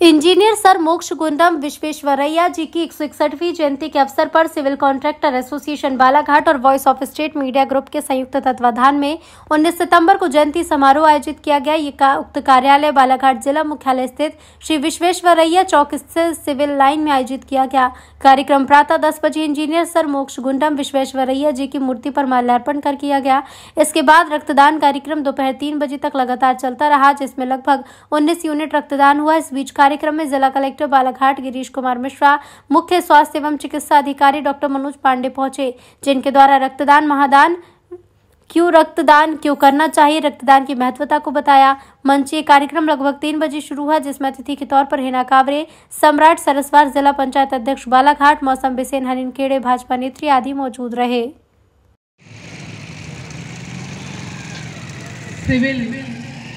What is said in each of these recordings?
Engineer sir मोक्ष Gundam Visvesvaraya जी की 161वीं जयंती के अवसर पर सिविल कॉन्ट्रैक्टर एसोसिएशन बालाघाट और voice of State Media Group के संयुक्त तत्वाधान में 19 सितंबर को जयंती समारोह आयोजित किया गया। ये उक्त कार्यालय बालाघाट जिला मुख्यालय स्थित श्री विश्वेश्वरैया चौक स्थित सिविल लाइन में आयोजित किया गया। कार्यक्रम प्रातः 10 बजे इंजीनियर सर मोक्ष गुंडम विश्वेश्वरैया जी की मूर्ति पर माल्यार्पण कर किया गया। इसके बाद रक्तदान कार्यक्रम दोपहर 3 बजे तक लगातार चलता रहा, जिसमें लगभग 19 यूनिट रक्तदान हुआ। इस बीच कार्यक्रम में जिला कलेक्टर बालाघाट गिरीश कुमार मिश्रा, मुख्य स्वास्थ्य एवं चिकित्सा अधिकारी डॉक्टर मनोज पांडे पहुंचे, जिनके द्वारा रक्तदान महादान रक्तदान क्यों करना चाहिए, रक्तदान की महत्वता को बताया। मंचीय कार्यक्रम लगभग 3 बजे शुरू हुआ, जिसमें अतिथि के तौर पर हिना कावरे, सम्राट सरस्वार, जिला पंचायत अध्यक्ष बालाघाट, मौसम बिसेन, हरिन खेड़े, भाजपा नेत्री आदि मौजूद रहे। सिविल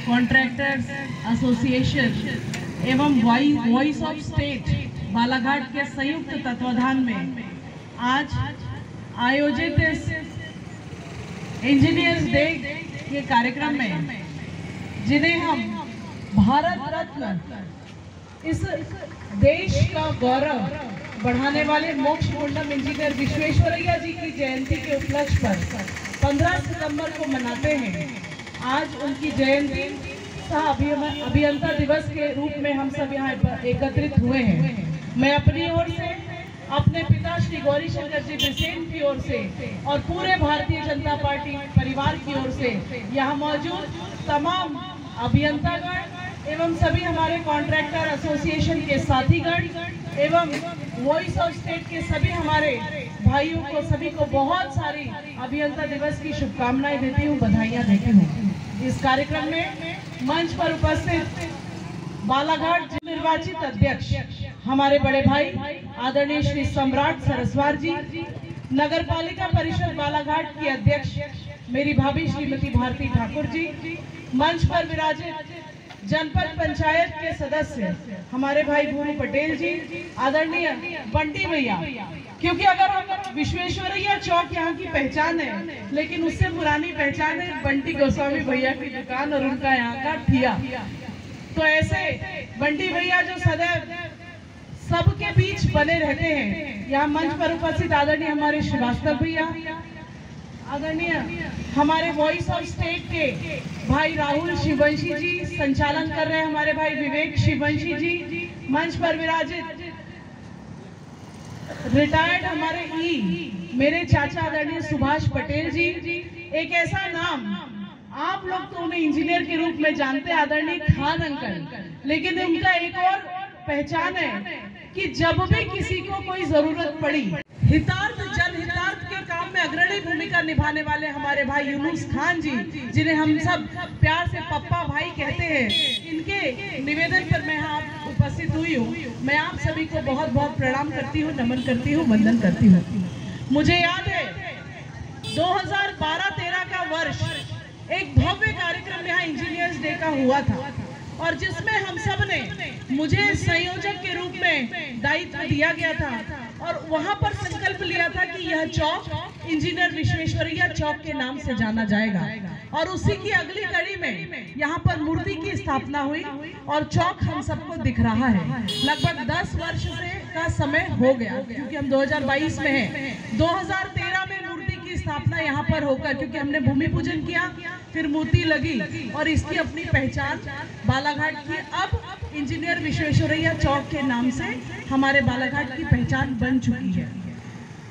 कॉन्ट्रैक्टर्स एसोसिएशन एवं वॉइस ऑफ स्टेट बालाघाट के संयुक्त तत्वाधान में आज आयोजित इस इंजीनियर्स डे के कार्यक्रम में, जिन्हें हम भारत रत्न इस देश का गौरव बढ़ाने वाले मोक्ष गुंडम इंजीनियर विश्वेश्वरैया जी की जयंती के उपलक्ष्य पर 15 सितंबर को मनाते हैं। आज उनकी जयंती अभियंता दिवस के रूप में हम सब यहाँ एकत्रित हुए हैं। मैं अपनी ओर से, अपने पिता श्री गौरी शंकर जी बिसेन की ओर से और पूरे भारतीय जनता पार्टी परिवार की ओर से यहाँ मौजूद तमाम अभियंतागण एवं सभी हमारे कॉन्ट्रैक्टर एसोसिएशन के साथीगण एवं वॉइस ऑफ स्टेट के सभी हमारे भाइयों को, सभी को बहुत सारी अभियंता दिवस की शुभकामनाएं देती हूँ, बधाइयाँ देती हूँ। इस कार्यक्रम में मंच पर उपस्थित बालाघाट निर्वाचित अध्यक्ष हमारे बड़े भाई आदरणीय श्री सम्राट सरस्वार जी, नगर पालिका परिषद बालाघाट की अध्यक्ष मेरी भाभी श्रीमती भारती ठाकुर जी, मंच पर विराजित जनपद पंचायत के सदस्य हमारे भाई भूमि पटेल जी, आदरणीय बंटी भैया, क्योंकि अगर हम विश्वेश्वरैया चौक यहाँ की पहचान है, लेकिन उससे पुरानी पहचान है बंटी गोस्वामी भैया की दुकान और उनका यहाँ का ठिया। तो ऐसे बंटी भैया जो सदैव सबके बीच बने रहते हैं, यहाँ मंच पर उपस्थित आदरणीय हमारे श्रीवास्तव भैया, आदरणीय हमारे वॉइस ऑफ स्टेट के भाई राहुल शिववंशी जी, संचालन कर रहे हैं हमारे भाई विवेक शिववंशी जी, मंच पर विराजित रिटायर्ड हमारे मेरे चाचा आदरणीय सुभाष पटेल जी, एक ऐसा नाम आप लोग तो उन्हें इंजीनियर के रूप में जानते हैं, आदरणीय खान अंकल, लेकिन उनका एक और पहचान है कि जब भी किसी को कोई जरूरत पड़ी, हितार्थ जनहितार्थ के काम में अग्रणी भूमिका निभाने वाले हमारे भाई यूनुस खान जी, जिन्हें हम सब प्यार से पप्पा भाई कहते हैं, इनके निवेदन पर मैं यहाँ उपस्थित हुई हूँ। मैं आप सभी को बहुत बहुत प्रणाम करती हूँ, नमन करती हूँ, वंदन करती हूँ। मुझे याद है 2012-13 का वर्ष एक भव्य कार्यक्रम यहाँ इंजीनियर्स डे का हुआ था, और जिसमें हम सब ने, मुझे संयोजक के रूप में दायित्व दिया गया था, और वहां पर संकल्प लिया था कि यह चौक इंजीनियर विश्वेश्वरैया चौक के नाम से जाना जाएगा। और उसी की अगली कड़ी में यहाँ पर मूर्ति की स्थापना हुई और चौक हम सबको दिख रहा है। लगभग 10 वर्ष से का समय हो गया, क्योंकि हम 2022 में हैं। 2013 में मूर्ति की स्थापना यहाँ पर होकर, क्योंकि हमने भूमि पूजन किया, फिर मूर्ति लगी और इसकी अपनी पहचान बालाघाट की अब इंजीनियर विश्वेश्वरैया चौक के नाम से हमारे बालाघाट की पहचान बन चुकी है।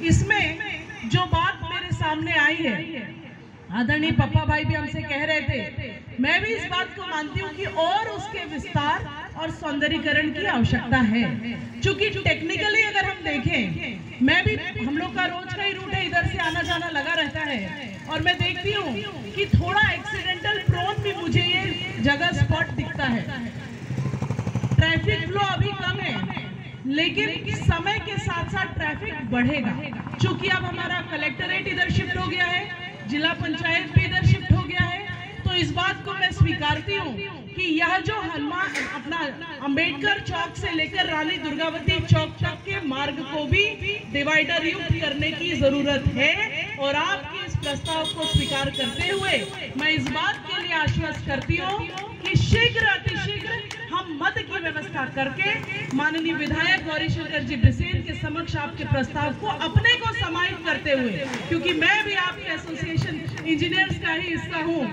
इसमें जो बात मेरे सामने आई है, आदरणीय पप्पा भाई भी हमसे कह रहे थे, मैं भी इस बात को मानती हूँ कि और उसके विस्तार और सौंदर्यीकरण की आवश्यकता है। क्योंकि टेक्निकली अगर हम देखें, मैं भी, हम लोग का रोज का ही रूट है, इधर से आना जाना लगा रहता है, और मैं देखती हूँ कि थोड़ा एक्सीडेंटल प्रोन भी मुझे ये जगह स्पॉट दिखता है। ट्रैफिक फ्लो अभी कम है, लेकिन समय के साथ साथ ट्रैफिक बढ़ेगा। चूंकि अब हमारा कलेक्टरेट इधर शिफ्ट हो गया है, जिला पंचायत भी इधर शिफ्ट हो गया है, तो इस बात को मैं स्वीकारती हूँ कि यह जो हनुमान अपना अंबेडकर चौक से लेकर रानी दुर्गावती चौक तक के मार्ग को भी डिवाइडर युक्त करने की जरूरत है। और आपके इस प्रस्ताव को स्वीकार करते हुए मैं इस बात के लिए आश्वस्त करती हूँ कि शीघ्र अतिशीघ्र हम मत की की व्यवस्था करके माननीय विधायक गौरीशंकर जी बिसेन के समक्ष आपके प्रस्ताव को अपने को समाहित करते हुए, क्योंकि मैं भी आपके एसोसिएशन इंजीनियर्स का ही हिस्सा हूँ,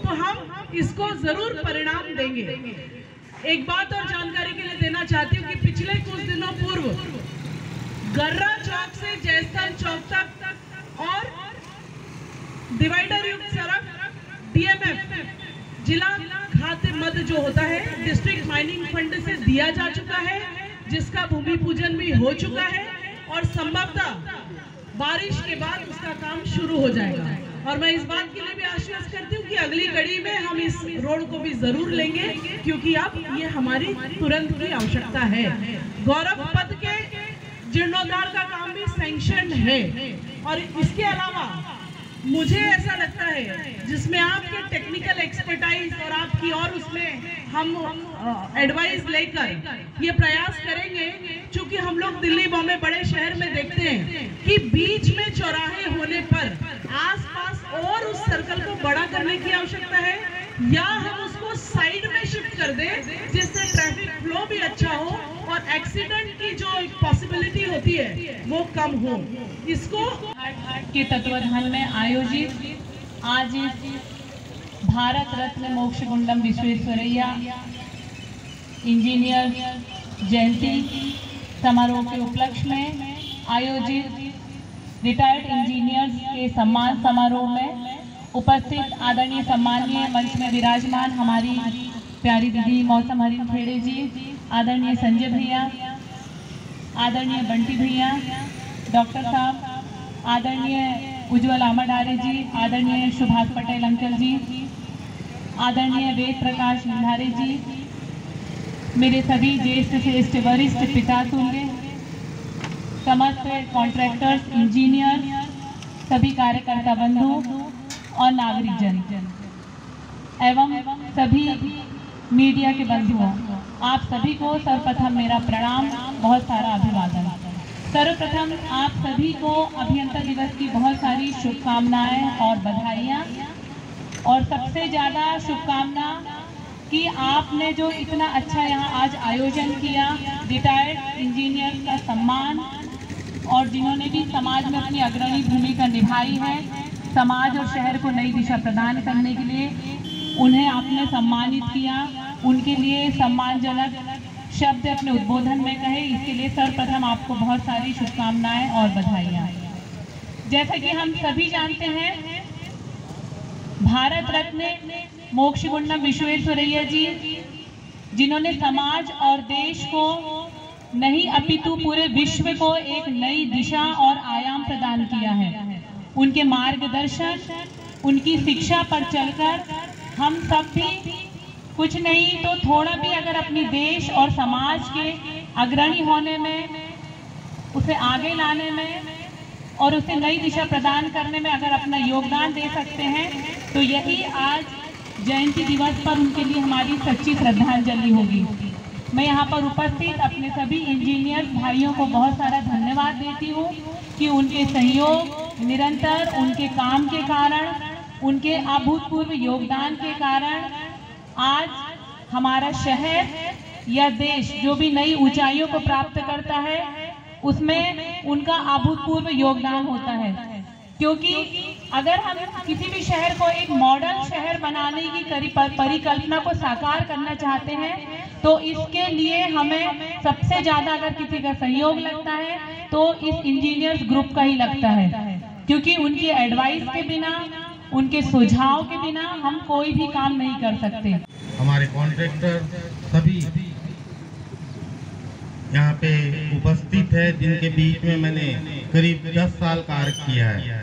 तो हम इसको जरूर परिणाम देंगे। एक बात और जानकारी के लिए देना चाहती हूँ कि पिछले कुछ दिनों पूर्व गर्रा चौक से जयस्थान चौक तक और डिवाइडर युक्त सड़क DMF जिला खाद्य मद जो होता है डिस्ट्रिक्ट माइनिंग फंड से दिया जा चुका है, जिसका भूमि पूजन भी हो चुका है और संभवतः बारिश के बाद उसका काम शुरू हो जाएगा। और मैं इस बात के लिए भी आश्वस्त करती हूँ कि अगली कड़ी में हम इस रोड को भी जरूर लेंगे, क्योंकि अब ये हमारी तुरंत की आवश्यकता है। गौरव पथ के जीर्णोद्धार का काम भी सैंक्शन है और इसके अलावा मुझे ऐसा लगता है जिसमें आपके टेक्निकल एक्सपर्टाइज और आपकी और उसमें हम एडवाइस लेकर ये प्रयास करेंगे, क्योंकि हम लोग दिल्ली बॉम्बे बड़े शहर में देखते हैं कि बीच में चौराहे होने पर आसपास और उस सर्कल को बड़ा करने की आवश्यकता है, या हम उसको साइड में शिफ्ट कर दें जिससे ट्रैफिक फ्लो भी अच्छा हो और एक्सीडेंट की जो पॉसिबिलिटी होती है वो कम हो। इसको के तत्वाधान में आयोजित आज इस भारत रत्न मोक्षगुंडम विश्वेश्वरैया इंजीनियर जयंती समारोह के उपलक्ष्य में आयोजित रिटायर्ड इंजीनियर्स के सम्मान समारोह में उपस्थित आदरणीय सम्माननीय मंच में विराजमान हमारी प्यारी दीदी मौसम हरिन खेड़े जी, आदरणीय संजय भैया, आदरणीय बंटी भैया, डॉक्टर साहब, आदरणीय उज्ज्वल आमडारे जी, आदरणीय सुभाष पटेल अंकल जी, आदरणीय वेद प्रकाश निधारे जी, मेरे सभी ज्येष्ठ श्रेष्ठ वरिष्ठ पिता तुल्य, समस्त कॉन्ट्रैक्टर्स, इंजीनियर, सभी कार्यकर्ता बंधु और नागरिक जन एवं सभी मीडिया के बंधुओं, आप सभी को सर्वप्रथम मेरा प्रणाम, बहुत सारा अभिवादन। सर्वप्रथम आप सभी को अभियंता दिवस की बहुत सारी शुभकामनाएं और बधाइयाँ, और सबसे ज़्यादा शुभकामना कि आपने जो इतना अच्छा यहाँ आज आयोजन किया, रिटायर्ड इंजीनियर का सम्मान, और जिन्होंने भी समाज में अपनी अग्रणी भूमिका निभाई है, समाज और शहर को नई दिशा प्रदान करने के लिए उन्हें आपने सम्मानित किया, उनके लिए सम्मानजनक शब्द अपने उद्बोधन में कहे, इसके लिए सर्वप्रथम आपको बहुत सारी शुभकामनाएं और बधाइयाँ। जैसा कि हम सभी जानते हैं, भारत रत्न मोक्षगुंडम विश्वेश्वरैया जी, जिन्होंने समाज और देश को नहीं अपितु पूरे विश्व को एक नई दिशा और आयाम प्रदान किया है। उनके मार्गदर्शन, उनकी शिक्षा पर चलकर हम सब भी कुछ नहीं तो थोड़ा भी अगर अपनी देश और समाज के अग्रणी होने में, उसे आगे लाने में और उसे नई दिशा प्रदान करने में अगर अपना योगदान दे सकते हैं, तो यही आज जयंती दिवस पर उनके लिए हमारी सच्ची श्रद्धांजलि होगी। मैं यहाँ पर उपस्थित अपने सभी इंजीनियर भाइयों को बहुत सारा धन्यवाद देती हूँ कि उनके सहयोग निरंतर, उनके काम के कारण, उनके अभूतपूर्व योगदान के कारण आज हमारा शहर या देश जो भी नई ऊंचाइयों को प्राप्त करता है, उसमें उनका अभूतपूर्व योगदान होता है। क्योंकि अगर हम किसी भी शहर को एक मॉडल शहर बनाने की परिकल्पना को साकार करना चाहते हैं, तो इसके लिए हमें सबसे ज़्यादा अगर किसी का सहयोग लगता है तो इस इंजीनियर्स ग्रुप का ही लगता है, क्योंकि उनकी एडवाइस के बिना, उनके सुझाव के बिना हम कोई भी काम नहीं कर सकते। हमारे कॉन्ट्रैक्टर सभी यहाँ पे उपस्थित है, जिनके बीच में मैंने करीब 10 साल कार्य किया है,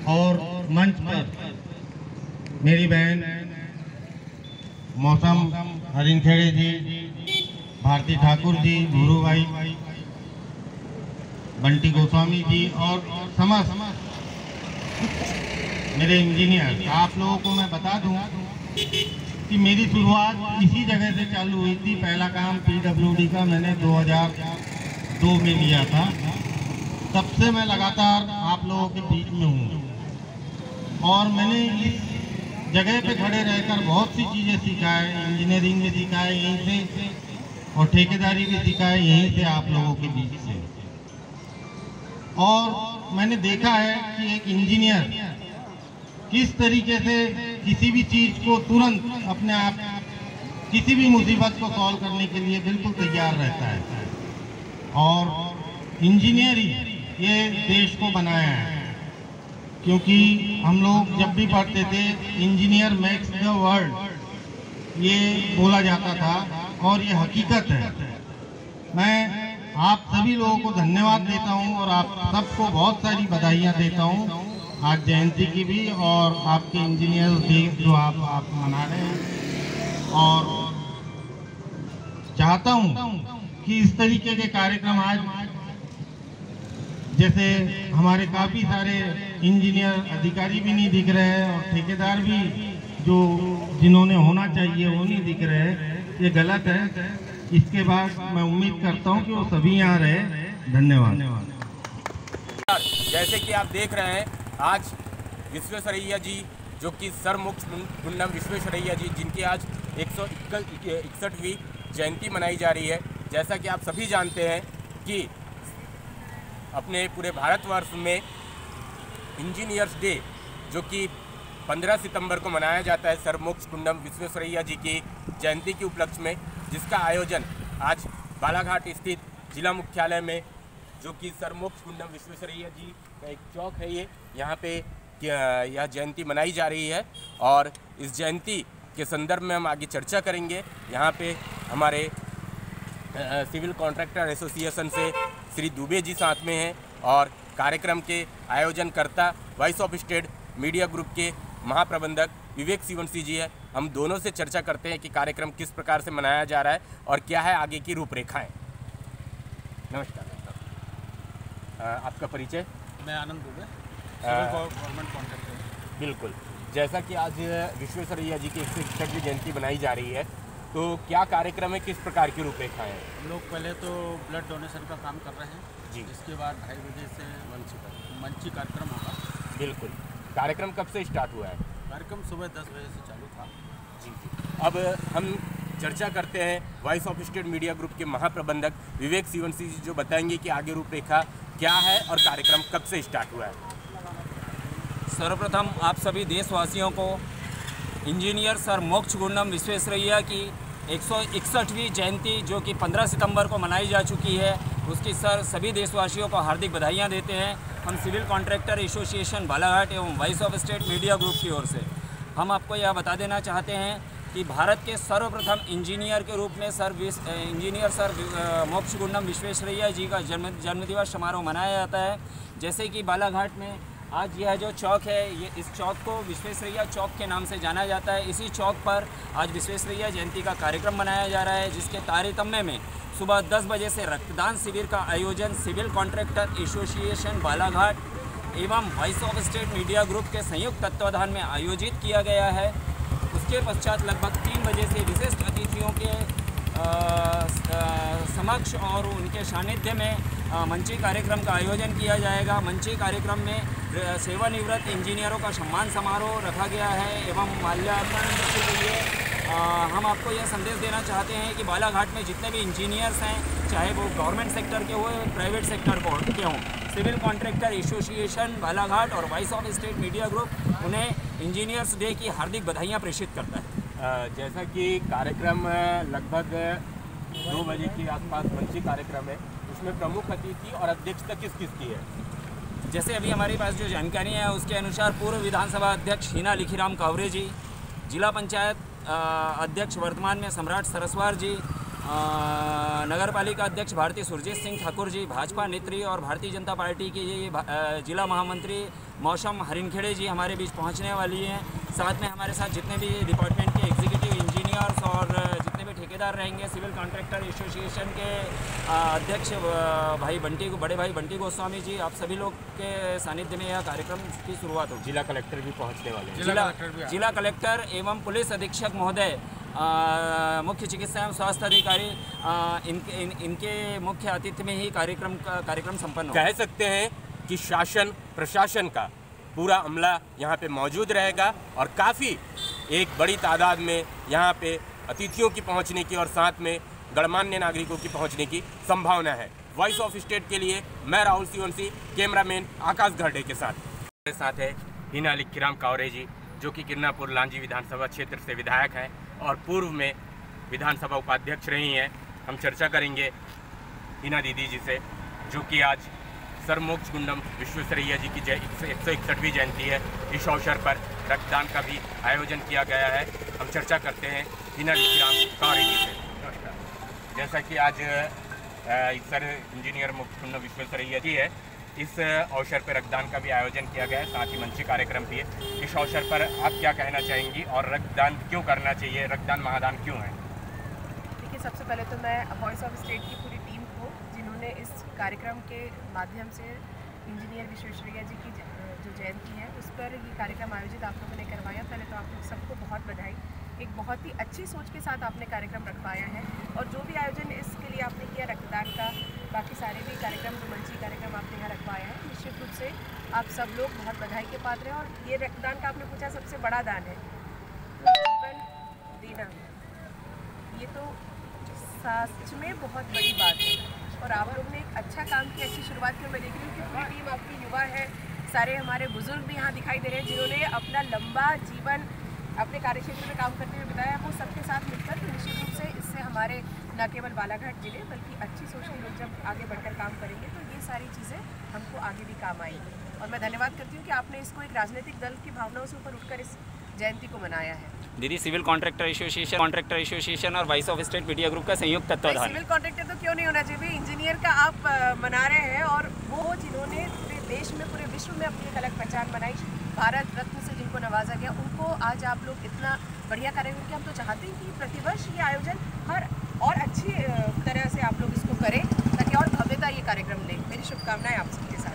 और मंच पर मेरी बहन मौसम हरिन खेड़े जी, भारती ठाकुर जी, गुरु भाई, बंटी गोस्वामी जी और समस्त मेरे इंजीनियर, आप लोगों को मैं बता दूं कि मेरी शुरुआत इसी जगह से चालू हुई थी। पहला काम PWD का मैंने 2002 में लिया था, तब से मैं लगातार आप लोगों के बीच में हूँ, और मैंने इस जगह पे खड़े रहकर बहुत सी चीज़ें सीखा है, इंजीनियरिंग में सीखा है, यहीं से और ठेकेदारी भी सीखा है यहीं से, आप लोगों के बीच से। और मैंने देखा है कि एक इंजीनियर किस तरीके से किसी भी चीज़ को तुरंत अपने आप, किसी भी मुसीबत को सॉल्व करने के लिए बिल्कुल तैयार रहता है। और इंजीनियर ही ये देश को बनाया है, क्योंकि हम लोग जब भी पढ़ते थे इंजीनियर मेक्स द वर्ल्ड, ये बोला जाता था और ये हकीकत है। मैं आप सभी लोगों को धन्यवाद देता हूं और आप सबको बहुत सारी बधाइयां देता हूं आज जयंती की भी, और आपके इंजीनियर डे जो आप मना रहे हैं। और चाहता हूं कि इस तरीके के कार्यक्रम आज, जैसे हमारे काफ़ी सारे इंजीनियर अधिकारी भी नहीं दिख रहे हैं और ठेकेदार भी जो जिन्होंने होना चाहिए वो नहीं दिख रहे हैं, ये गलत है। इसके बाद मैं उम्मीद करता हूं कि वो सभी यहाँ रहे। धन्यवाद। जैसे कि आप देख रहे हैं, आज विश्वेश्वरैया जी जो कि सर मोक्षगुंडम विश्वेश्वरैया जी, जिनकी आज 161वीं जयंती मनाई जा रही है। जैसा कि आप सभी जानते हैं कि अपने पूरे भारतवर्ष में इंजीनियर्स डे जो कि 15 सितंबर को मनाया जाता है सर मोक्षगुंडम विश्वेश्वरैया जी की जयंती के उपलक्ष्य में, जिसका आयोजन आज बालाघाट स्थित जिला मुख्यालय में, जो कि सर मोक्षगुंडम विश्वेश्वरैया जी का एक चौक है, ये यहाँ पे यह जयंती मनाई जा रही है। और इस जयंती के संदर्भ में हम आगे चर्चा करेंगे। यहाँ पे हमारे सिविल कॉन्ट्रैक्टर एसोसिएशन से श्री दुबे जी साथ में हैं और कार्यक्रम के आयोजनकर्ता Voice of State Media Group के महाप्रबंधक विवेक शिवनसी जी है। हम दोनों से चर्चा करते हैं कि कार्यक्रम किस प्रकार से मनाया जा रहा है और क्या है आगे की रूपरेखाएं। नमस्कार आपका परिचय? मैं आनंद दुबे, गवर्नमेंट कॉन्ट्रैक्टर। बिल्कुल, जैसा कि आज विश्वेश्वरैया जी की 161वीं जयंती बनाई जा रही है, तो क्या कार्यक्रम है, किस प्रकार की रूपरेखाएं हैं? हम लोग पहले तो ब्लड डोनेशन का काम कर रहे हैं जी, जिसके बाद 2:30 बजे से मंची कार्यक्रम होगा। बिल्कुल, कार्यक्रम कब से स्टार्ट हुआ है? कार्यक्रम सुबह 10 बजे से चालू था। जी जी। अब हम चर्चा करते हैं voice of State Media Group के महाप्रबंधक विवेक शिवनसी जी, जो बताएंगे कि आगे रूपरेखा क्या है और कार्यक्रम कब से स्टार्ट हुआ है। सर्वप्रथम आप सभी देशवासियों को इंजीनियर सर मोक्षगुंडम विश्वेश्वरैया की 161वीं जयंती जो कि 15 सितंबर को मनाई जा चुकी है, उसकी सभी देशवासियों को हार्दिक बधाइयां देते हैं। हम सिविल कॉन्ट्रैक्टर एसोसिएशन बालाघाट एवं voice of State Media group की ओर से हम आपको यह बता देना चाहते हैं कि भारत के सर्वप्रथम इंजीनियर के रूप में इंजीनियर सर मोक्षगुंडम विश्वेश्वरैया जी का जन्मदिवस समारोह मनाया जाता है। जैसे कि बालाघाट में आज यह जो चौक है, ये इस चौक को विश्वेश्वरैया चौक के नाम से जाना जाता है। इसी चौक पर आज विश्वेश्वरैया जयंती का कार्यक्रम मनाया जा रहा है, जिसके तारतम्य में सुबह 10 बजे से रक्तदान शिविर का आयोजन सिविल कॉन्ट्रैक्टर एसोसिएशन बालाघाट एवं voice of State Media Group के संयुक्त तत्वाधान में आयोजित किया गया है। उसके पश्चात लगभग 3 बजे से विशिष्ट अतिथियों के समक्ष और उनके सानिध्य में मंची कार्यक्रम का आयोजन किया जाएगा। मंची कार्यक्रम में सेवानिवृत्त इंजीनियरों का सम्मान समारोह रखा गया है एवं माल्यार्पण के लिए हम आपको यह संदेश देना चाहते हैं कि बालाघाट में जितने भी इंजीनियर्स हैं, चाहे वो गवर्नमेंट सेक्टर के हो प्राइवेट सेक्टर के हों, सिविल कॉन्ट्रैक्टर एसोसिएशन बालाघाट और voice of State Media group उन्हें इंजीनियर्स डे की हार्दिक बधाइयाँ प्रेषित करता है। जैसा कि कार्यक्रम लगभग 2 बजे के आसपास मंची कार्यक्रम है, उसमें प्रमुख अतिथि और अध्यक्षता किस की है? जैसे अभी हमारे पास जो जानकारी है उसके अनुसार पूर्व विधानसभा अध्यक्ष हीना लिखीराम कावरे जी, जिला पंचायत अध्यक्ष वर्तमान में सम्राट सरस्वार जी, नगर पालिका अध्यक्ष भारती सुरजीत सिंह ठाकुर जी, भाजपा नेत्री और भारतीय जनता पार्टी की जिला महामंत्री मौसम हरिनखेड़े जी हमारे बीच पहुंचने वाली हैं। साथ में हमारे साथ जितने भी डिपार्टमेंट के एग्जीक्यूटिव इंजीनियर्स और जितने भी ठेकेदार रहेंगे, सिविल कॉन्ट्रैक्टर एसोसिएशन के अध्यक्ष बड़े भाई बंटी गोस्वामी जी, आप सभी लोग के सानिध्य में यह कार्यक्रम की शुरुआत होगी। जिला कलेक्टर भी पहुँचने वाले हैं। जिला कलेक्टर एवं पुलिस अधीक्षक महोदय, मुख्य चिकित्सा एवं स्वास्थ्य अधिकारी, इनके मुख्य आतिथ्य में ही कार्यक्रम संपन्न होगा। कह सकते हैं कि शासन प्रशासन का पूरा अमला यहाँ पे मौजूद रहेगा और काफ़ी एक बड़ी तादाद में यहाँ पे अतिथियों की पहुँचने की और साथ में गणमान्य नागरिकों की पहुंचने की संभावना है। वॉइस ऑफ स्टेट के लिए मैं राहुल सिवंशी, कैमरामैन आकाश घरडे के साथ। मेरे साथ है हिना लिखीराम कावरे जी, जो कि किरनापुर लांजी विधानसभा क्षेत्र से विधायक हैं और पूर्व में विधानसभा उपाध्यक्ष रही हैं। हम चर्चा करेंगे हिना दीदी जी से, जो कि आज सर मोक्ष गुंडम विश्वेश्वरैया जी की 161वीं जयंती है। इस अवसर पर रक्तदान का भी आयोजन किया गया है। हम चर्चा करते हैं हिना लिखीराम कावरे जी से। जैसा कि आज सर इंजीनियर मोक्ष गुंडम विश्वेश्वरैया जी है, इस अवसर पर रक्तदान का भी आयोजन किया गया है, साथ ही मंच कार्यक्रम भी है। इस अवसर पर आप क्या कहना चाहेंगी और रक्तदान क्यों करना चाहिए, रक्तदान महादान क्यों है? देखिए, सबसे पहले तो मैं वॉइस ऑफ स्टेट की पूरी टीम को, जिन्होंने इस कार्यक्रम के माध्यम से इंजीनियर विश्वेश्वरैया जी की जो जयंती है उस पर ये कार्यक्रम आयोजित आप लोगों ने करवाया, पहले तो आप लोग सबको बहुत बधाई। एक बहुत ही अच्छी सोच के साथ आपने कार्यक्रम रखवाया है और जो भी आयोजन इसके लिए आपने किया रक्तदान का, बाकी सारे भी कार्यक्रम जो मंची कार्यक्रम आपने यहाँ रखवाया है, निश्चित रूप से आप सब लोग बहुत बधाई के पात्र हैं। और ये रक्तदान का आपने पूछा सबसे बड़ा दान है, जीवन देना, ये तो सच में बहुत बड़ी बात है और आप लोग ने एक अच्छा काम किया, अच्छी शुरुआत की। मैं देख रही हूँ कि पूरी टीम आपकी युवा है, सारे हमारे बुजुर्ग भी यहाँ दिखाई दे रहे हैं, जिन्होंने अपना लंबा जीवन अपने कार्यक्षेत्र में काम करते हुए बताया। वो सबके साथ मिलकर तो निश्चित रूप से इससे हमारे न केवल बालाघाट जिले बल्कि अच्छी सोच के लोग जब आगे बढ़कर काम करेंगे तो ये सारी चीज़ें हमको आगे भी काम आएंगी। और मैं धन्यवाद करती हूँ कि आपने इसको एक राजनीतिक दल की भावनाओं से ऊपर उठकर इस जयंती को मनाया है। दीदी, सिविल कॉन्ट्रैक्टर एसोसिएशन और voice of State Media group का संयुक्त तत्वाधान। सिविल कॉन्ट्रैक्टर तो क्यों नहीं होना चाहिए, इंजीनियर का आप मना रहे हैं और वो जिन्होंने पूरे देश में पूरे विश्व में अपनी एक अलग पहचान बनाई, भारत रत्न से जिनको नवाजा गया, उनको आज आप लोग इतना बढ़िया कार्यक्रम किया। हम तो चाहते हैं कि प्रतिवर्ष ये आयोजन हर और अच्छी तरह से आप लोग इसको करें ताकि और भव्यता ये कार्यक्रम लें। मेरी शुभकामनाएं आप सबके साथ।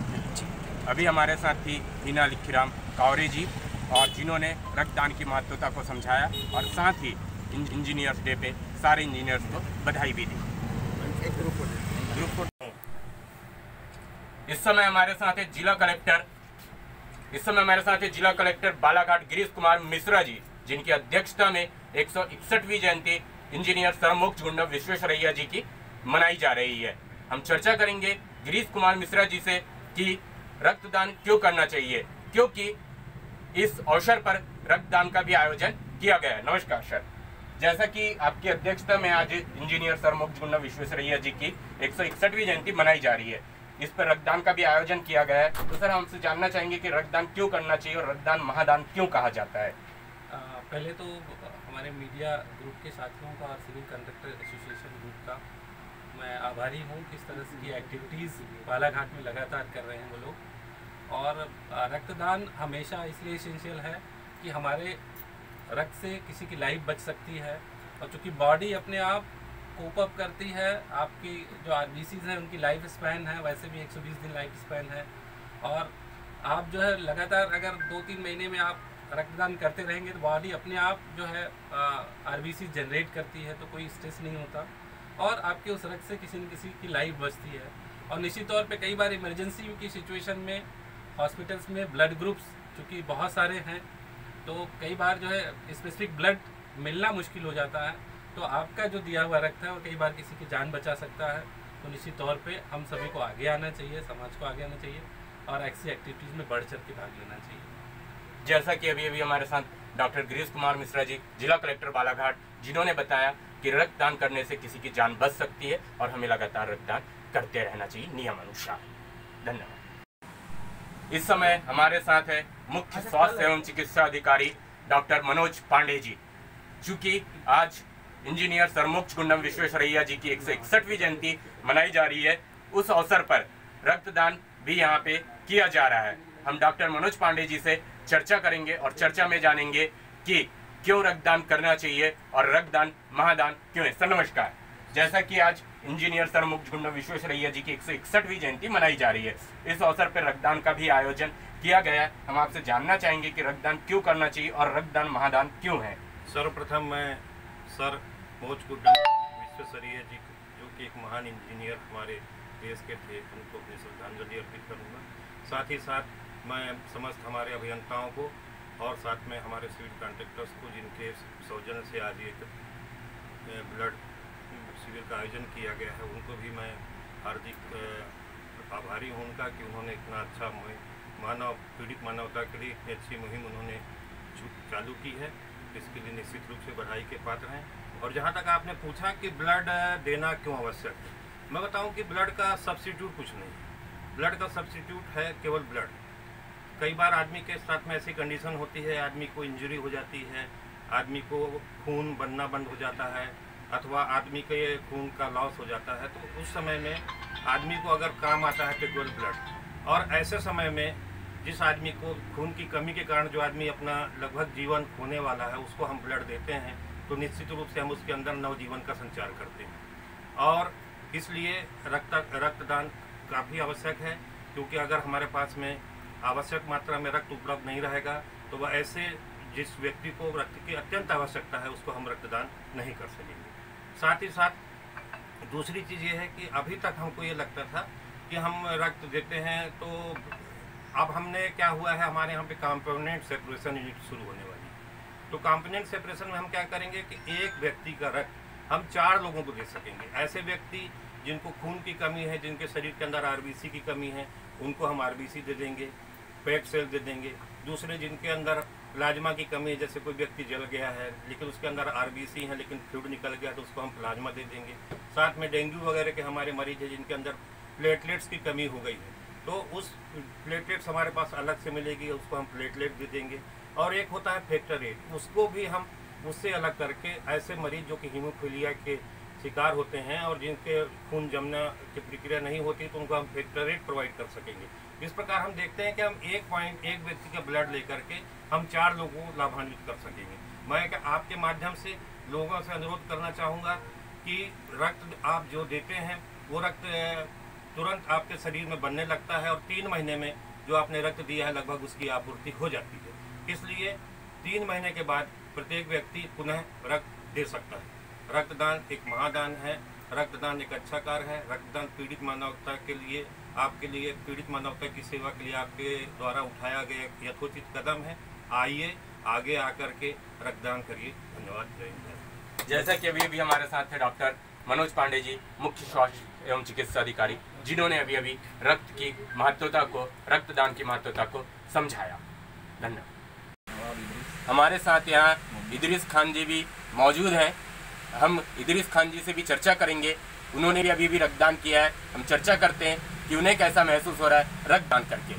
अभी हमारे साथ थी हिना लिखीराम कावरे जी, और जिन्होंने रक्तदान की महत्वता को समझाया और साथ ही इंजीनियर्स डे पे सारे इंजीनियर्स को बधाई भी दी। इस समय हमारे साथ है जिला कलेक्टर बालाघाट गिरीश कुमार मिश्रा जी, जिनकी अध्यक्षता में 161वीं जयंती इंजीनियर सर मोक्ष गुंडम विश्वेश्वरैया जी की मनाई जा रही है। हम चर्चा करेंगे गिरीश कुमार मिश्रा जी से कि रक्तदान क्यों करना चाहिए, क्योंकि इस अवसर पर रक्तदान का भी आयोजन किया गया है। नमस्कार सर, जैसा कि आपकी अध्यक्षता में आज इंजीनियर सर मोक्ष गुंडम विश्वेश्वरैया जी की 161वीं जयंती मनाई जा रही है, इस पर रक्तदान का भी आयोजन किया गया है, तो सर हमसे जानना चाहेंगे कि रक्तदान क्यों करना चाहिए और रक्तदान महादान क्यों कहा जाता है? पहले तो हमारे मीडिया ग्रुप के साथियों का और सिविल कॉन्ट्रैक्टर एसोसिएशन ग्रुप का मैं आभारी हूँ, किस तरह की एक्टिविटीज़ बालाघाट में लगातार कर रहे हैं वो लोग। और रक्तदान हमेशा इसलिए इसेंशियल है कि हमारे रक्त से किसी की लाइफ बच सकती है, और चूँकि बॉडी अपने आप कोप अप करती है, आपकी जो आरबीसीज हैं उनकी लाइफ स्पैन है वैसे भी 120 दिन लाइफ स्पैन है, और आप जो है लगातार अगर 2-3 महीने में आप रक्तदान करते रहेंगे तो बॉडी अपने आप जो है आरबीसी जनरेट करती है, तो कोई स्ट्रेस नहीं होता और आपके उस रक्त से किसी न किसी की लाइफ बचती है। और निश्चित तौर पे कई बार इमरजेंसी की सिचुएशन में हॉस्पिटल्स में ब्लड ग्रुप्स चूँकि बहुत सारे हैं तो कई बार जो है स्पेसिफिक ब्लड मिलना मुश्किल हो जाता है, तो आपका जो दिया हुआ रक्त है वो कई बार किसी की जान बचा सकता है। तो निश्चित तौर पे हम सभी को आगे आना चाहिए, समाज को आगे आना चाहिए और ऐसी एक्टिविटीज़ में बढ़ चढ़ के भाग लेना चाहिए। जैसा कि अभी हमारे साथ डॉक्टर गिरीश कुमार मिश्रा जी, जिला कलेक्टर बालाघाट, जिन्होंने बताया कि रक्तदान करने से किसी की जान बच सकती है और हमें लगातार रक्तदान करते रहना चाहिए नियमानुसार। धन्यवाद। इस समय हमारे साथ है मुख्य स्वास्थ्य एवं चिकित्सा अधिकारी डॉक्टर मनोज पांडे जी। चूंकि आज इंजीनियर सर मोक्ष गुंडम विश्वेश्वरैया जी की 161वीं जयंती मनाई जा रही है, उस अवसर पर रक्तदान भी यहाँ पे किया जा रहा है। हम डॉक्टर मनोज पांडे जी से चर्चा करेंगे और चर्चा में जानेंगे कि क्यों रक्तदान करना चाहिए और रक्तदान महादान क्यों है। सर नमस्कार। जैसा कि आज इंजीनियर सर मोक्ष गुंडम विश्वेश्वरैया जी की 161वीं जयंती मनाई जा रही है, इस अवसर पर रक्तदान का भी आयोजन किया गया है। हम आपसे जानना चाहेंगे कि रक्तदान क्यों करना चाहिए और रक्तदान महादान क्यों है। सर्वप्रथम मैं सर मोक्ष गुंडम विश्वेश्वरैया जी जो कि एक महान इंजीनियर हमारे देश के थे, उनको अपनी श्रद्धांजलि अर्पित करूँगा। साथ ही साथ मैं समस्त हमारे अभियंताओं को और साथ में हमारे सिविल कॉन्ट्रैक्टर्स को, जिनके सौजन्य से आज एक ब्लड शिविर का आयोजन किया गया है उनको भी मैं हार्दिक आभारी हूँ उनका कि उन्होंने इतना अच्छा पीड़ित मानवता के लिए इतनी अच्छी मुहिम उन्होंने चालू की है। इसके लिए निश्चित रूप से बधाई के पात्र हैं। और जहाँ तक आपने पूछा कि ब्लड देना क्यों आवश्यक है, मैं बताऊं कि ब्लड का सब्स्टिट्यूट कुछ नहीं है। ब्लड का सब्स्टिट्यूट है केवल ब्लड। कई बार आदमी के साथ में ऐसी कंडीशन होती है, आदमी को इंजरी हो जाती है, आदमी को खून बनना बंद हो जाता है अथवा आदमी के खून का लॉस हो जाता है, तो उस समय में आदमी को अगर काम आता है केवल ब्लड। और ऐसे समय में जिस आदमी को खून की कमी के कारण जो आदमी अपना लगभग जीवन खोने वाला है उसको हम ब्लड देते हैं, तो निश्चित रूप से हम उसके अंदर नवजीवन का संचार करते हैं। और इसलिए रक्तदान काफ़ी आवश्यक है, क्योंकि अगर हमारे पास में आवश्यक मात्रा में रक्त उपलब्ध नहीं रहेगा तो वह ऐसे जिस व्यक्ति को रक्त की अत्यंत आवश्यकता है उसको हम रक्तदान नहीं कर सकेंगे। साथ ही साथ दूसरी चीज़ ये है कि अभी तक हमको ये लगता था कि हम रक्त देते हैं तो अब हमने क्या हुआ है, हमारे यहाँ पे कंपोनेंट सेपरेशन यूनिट शुरू होने वाली है। तो कंपोनेंट सेपरेशन में हम क्या करेंगे कि एक व्यक्ति का रक्त हम 4 लोगों को दे सकेंगे। ऐसे व्यक्ति जिनको खून की कमी है, जिनके शरीर के अंदर आरबीसी की कमी है, उनको हम आरबीसी दे देंगे, पेट सेल दे देंगे। दूसरे जिनके अंदर प्लाज्मा की कमी है, जैसे कोई व्यक्ति जल गया है लेकिन उसके अंदर आरबीसी है लेकिन फ्लूइड निकल गया तो उसको हम प्लाज्मा दे देंगे। साथ में डेंगू वगैरह के हमारे मरीज हैं जिनके अंदर प्लेटलेट्स की कमी हो गई है, तो उस प्लेटलेट्स हमारे पास अलग से मिलेगी, उसको हम प्लेटलेट दे देंगे। और एक होता है फैक्टर 8, उसको भी हम उससे अलग करके ऐसे मरीज जो कि हीमोफीलिया के शिकार होते हैं और जिनके खून जमना की प्रक्रिया नहीं होती तो उनको हम फैक्टर 8 प्रोवाइड कर सकेंगे। इस प्रकार हम देखते हैं कि हम 1 व्यक्ति का ब्लड लेकर के हम 4 लोगों को लाभान्वित कर सकेंगे। मैं आपके माध्यम से लोगों से अनुरोध करना चाहूँगा कि रक्त आप जो देते हैं वो रक्त तुरंत आपके शरीर में बनने लगता है और 3 महीने में जो आपने रक्त दिया है लगभग उसकी आपूर्ति हो जाती है। इसलिए 3 महीने के बाद प्रत्येक व्यक्ति पुनः रक्त दे सकता है। रक्तदान एक महादान है, रक्तदान एक अच्छा कार्य है। रक्तदान पीड़ित मानवता के लिए, आपके लिए, पीड़ित मानवता की सेवा के लिए आपके द्वारा उठाया गया यथोचित कदम है। आइए आगे आकर के रक्तदान करिए। धन्यवाद। जय हिंद। जैसा कि अभी हमारे साथ थे डॉक्टर मनोज पांडे जी, मुख्य स्वास्थ्य एवं चिकित्सा अधिकारी, जिन्होंने अभी रक्त की महत्वता को, रक्तदान की महत्वता को समझाया। धन्यवाद। हमारे साथ यहाँ इदरीस खान जी भी मौजूद हैं। हम इदरीस खान जी से भी चर्चा करेंगे। उन्होंने भी अभी रक्तदान किया है। हम चर्चा करते हैं कि उन्हें कैसा महसूस हो रहा है रक्तदान करके।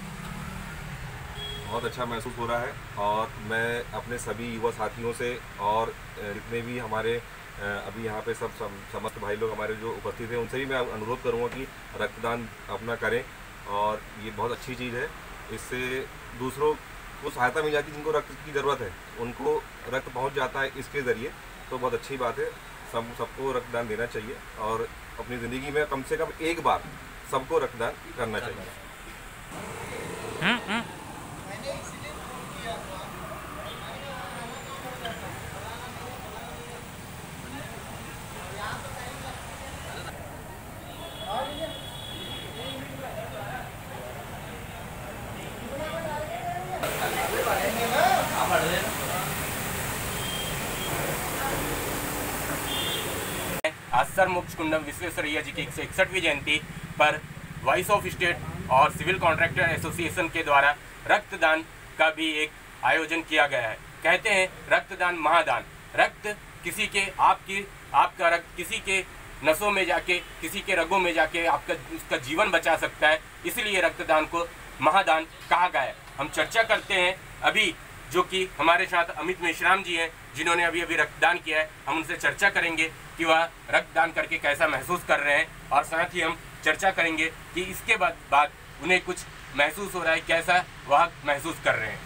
बहुत अच्छा महसूस हो रहा है और मैं अपने सभी युवा साथियों से और जितने भी हमारे अभी यहाँ पे सब समस्त भाई लोग हमारे जो उपस्थित हैं उनसे भी मैं अनुरोध करूँगा कि रक्तदान अपना करें और ये बहुत अच्छी चीज़ है। इससे दूसरों को सहायता मिल जाती है, जिनको रक्त की ज़रूरत है उनको रक्त पहुँच जाता है इसके ज़रिए, तो बहुत अच्छी बात है। सबको रक्तदान देना चाहिए और अपनी ज़िंदगी में कम से कम एक बार सबको रक्तदान करना चाहिए। आज सर मोक्षगुंडम विश्वेश्वरैया जी की 161वीं जयंती पर वॉइस ऑफ स्टेट और सिविल कॉन्ट्रैक्टर एसोसिएशन के द्वारा रक्तदान का भी एक आयोजन किया गया है। कहते हैं रक्तदान महादान। रक्त किसी के आपका रक्त किसी के नसों में जाके, किसी के रगों में जाके उसका जीवन बचा सकता है। इसलिए रक्तदान को महादान कहा गया है। हम चर्चा करते हैं अभी, जो कि हमारे साथ अमित मेश्राम जी हैं, जिन्होंने अभी रक्तदान किया है। हम उनसे चर्चा करेंगे कि वह रक्तदान करके कैसा महसूस कर रहे हैं और साथ ही हम चर्चा करेंगे कि इसके बाद उन्हें कुछ महसूस हो रहा है, कैसा वह महसूस कर रहे हैं।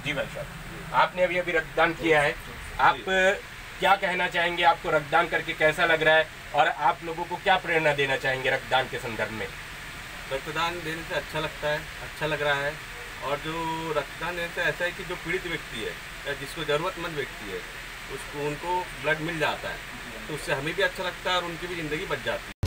जी भाई साहब, आपने अभी रक्तदान किया है, आप क्या कहना चाहेंगे? आपको रक्तदान करके कैसा लग रहा है और आप लोगों को क्या प्रेरणा देना चाहेंगे रक्तदान के संदर्भ में? रक्तदान देने से अच्छा लगता है, अच्छा लग रहा है। और जो रक्तदान देने से ऐसा है कि जो पीड़ित व्यक्ति है या जिसको ज़रूरतमंद व्यक्ति है उनको ब्लड मिल जाता है, तो उससे हमें भी अच्छा लगता है और उनकी भी ज़िंदगी बच जाती है।